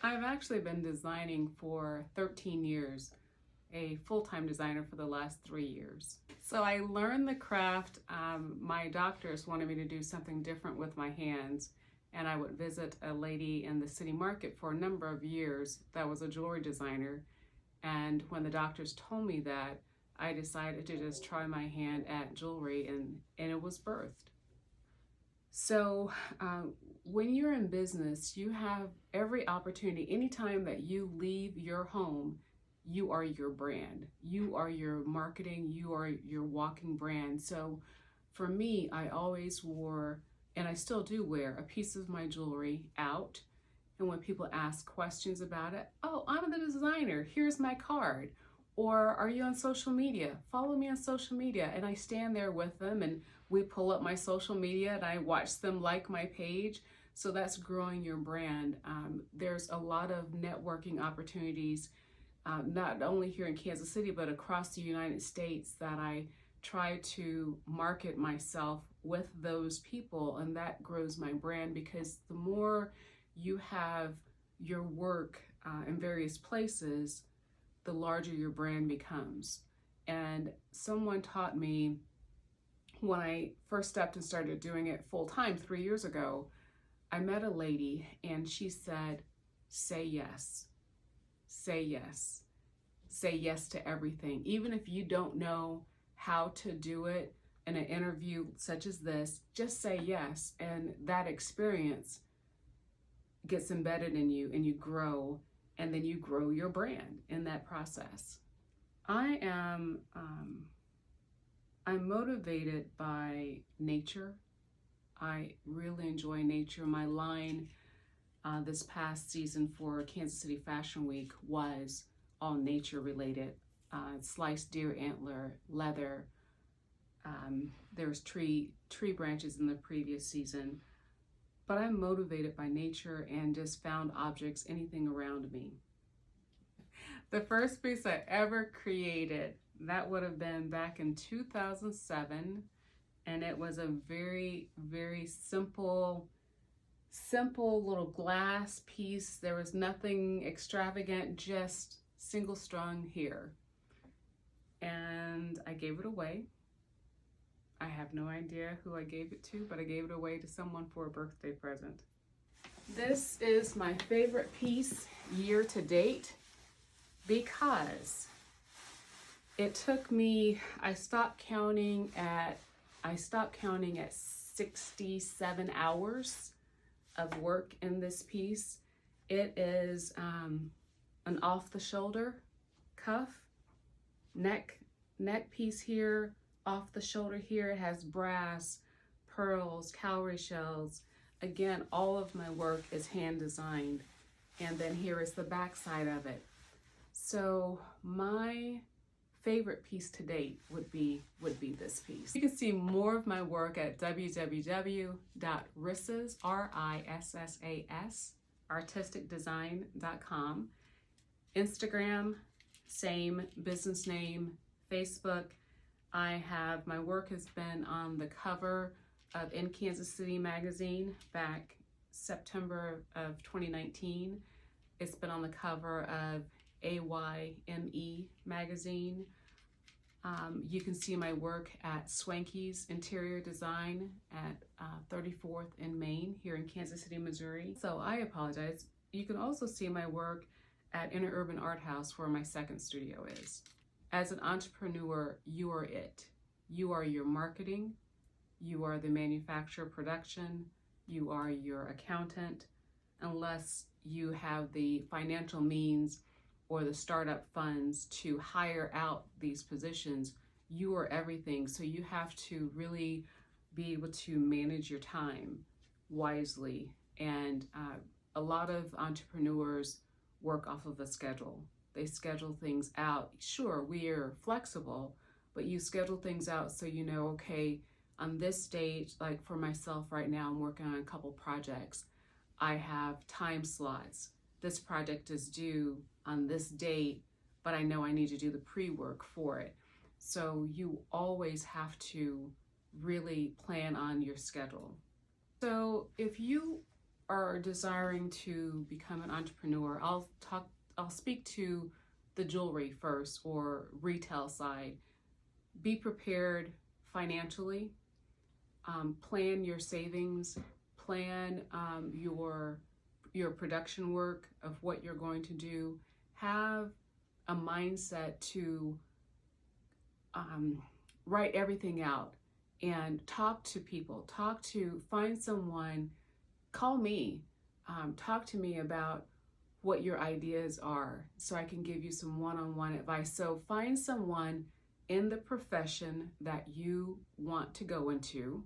I've actually been designing for 13 years, a full-time designer for the last 3 years. So I learned the craft. My doctors wanted me to do something different with my hands, and I would visit a lady in the city market for a number of years that was a jewelry designer. And when the doctors told me that, I decided to just try my hand at jewelry, and it was birthed. So when you're in business, you have every opportunity. Anytime that you leave your home, you are your brand. You are your marketing. You are your walking brand. So for me, I always wore, and I still do wear, a piece of my jewelry out. And when people ask questions about it, oh, I'm the designer. Here's my card. Or are you on social media? Follow me on social media. And I stand there with them and we pull up my social media and I watch them like my page. So that's growing your brand. There's a lot of networking opportunities, not only here in Kansas City, but across the United States, that I try to market myself with those people, and that grows my brand, because the more you have your work in various places, the larger your brand becomes. And someone taught me when I first stepped and started doing it full time 3 years ago, I met a lady and she said, say yes, say yes, say yes to everything. Even if you don't know how to do it in an interview such as this, just say yes. And that experience gets embedded in you and you grow, and then you grow your brand in that process. I'm motivated by nature. I really enjoy nature. My line this past season for Kansas City Fashion Week was all nature related. Sliced deer antler, leather. There was tree branches in the previous season. But I'm motivated by nature and just found objects, anything around me. The first piece I ever created, that would have been back in 2007. And it was a very, very simple little glass piece. There was nothing extravagant, just single strung here. And I gave it away. I have no idea who I gave it to, but I gave it away to someone for a birthday present. This is my favorite piece year to date, because it took me, I stopped counting at 67 hours of work in this piece. It is an off the shoulder cuff, neck piece here, off the shoulder here. It has brass, pearls, cowrie shells. Again, all of my work is hand designed. And then here is the back side of it. So my favorite piece to date would be this piece. You can see more of my work at www.rissas, R-I-S-S-A-S, artisticdesign.com. Instagram, same business name. Facebook, my work has been on the cover of In Kansas City magazine back September of 2019. It's been on the cover of AYME magazine. You can see my work at Swanky's Interior Design at 34th in Main here in Kansas City, Missouri. So I apologize. You can also see my work at Inner Urban Art House, where my second studio is. As an entrepreneur, you are it. You are your marketing. You are the manufacturer, production. You are your accountant. Unless you have the financial means or the startup funds to hire out these positions, you are everything. So you have to really be able to manage your time wisely. And a lot of entrepreneurs work off of a schedule. They schedule things out. Sure, we are flexible, but you schedule things out so you know, okay, on this date, like for myself right now, I'm working on a couple projects. I have time slots. This project is due on this date, but I know I need to do the pre-work for it. So you always have to really plan on your schedule. So if you are desiring to become an entrepreneur, I'll speak to the jewelry first or retail side. Be prepared financially. Plan your savings. Plan your production work of what you're going to do. Have a mindset to write everything out and talk to people. Find someone. Call me. Talk to me about what your ideas are so I can give you some one-on-one advice. So find someone in the profession that you want to go into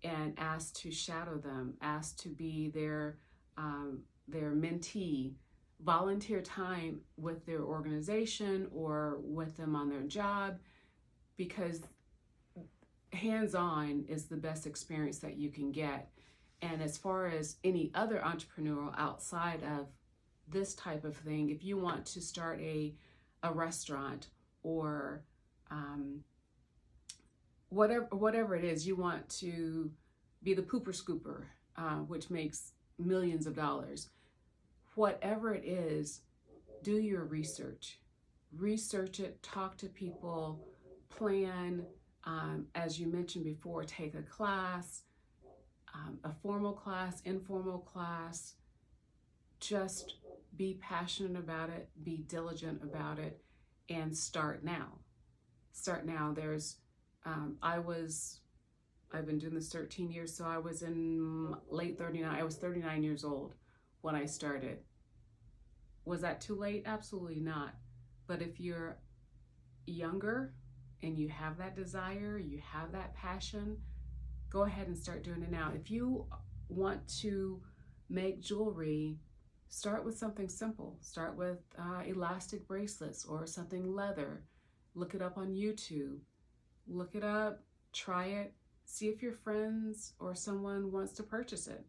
and ask to shadow them, ask to be their mentee. Volunteer time with their organization or with them on their job, because hands-on is the best experience that you can get. And as far as any other entrepreneurial outside of this type of thing, if you want to start a restaurant or whatever it is, you want to be the pooper scooper, which makes millions of dollars. Whatever it is, do your research. Research it, talk to people, plan, as you mentioned before, take a class, a formal class, informal class. Just be passionate about it, be diligent about it, and start now. Start now. I've been doing this 13 years, so I was in late 39. I was 39 years old when I started. Was that too late? Absolutely not. But if you're younger and you have that desire, you have that passion, go ahead and start doing it now. If you want to make jewelry, start with something simple. Start with elastic bracelets or something leather. Look it up on YouTube. Look it up, try it, see if your friends or someone wants to purchase it.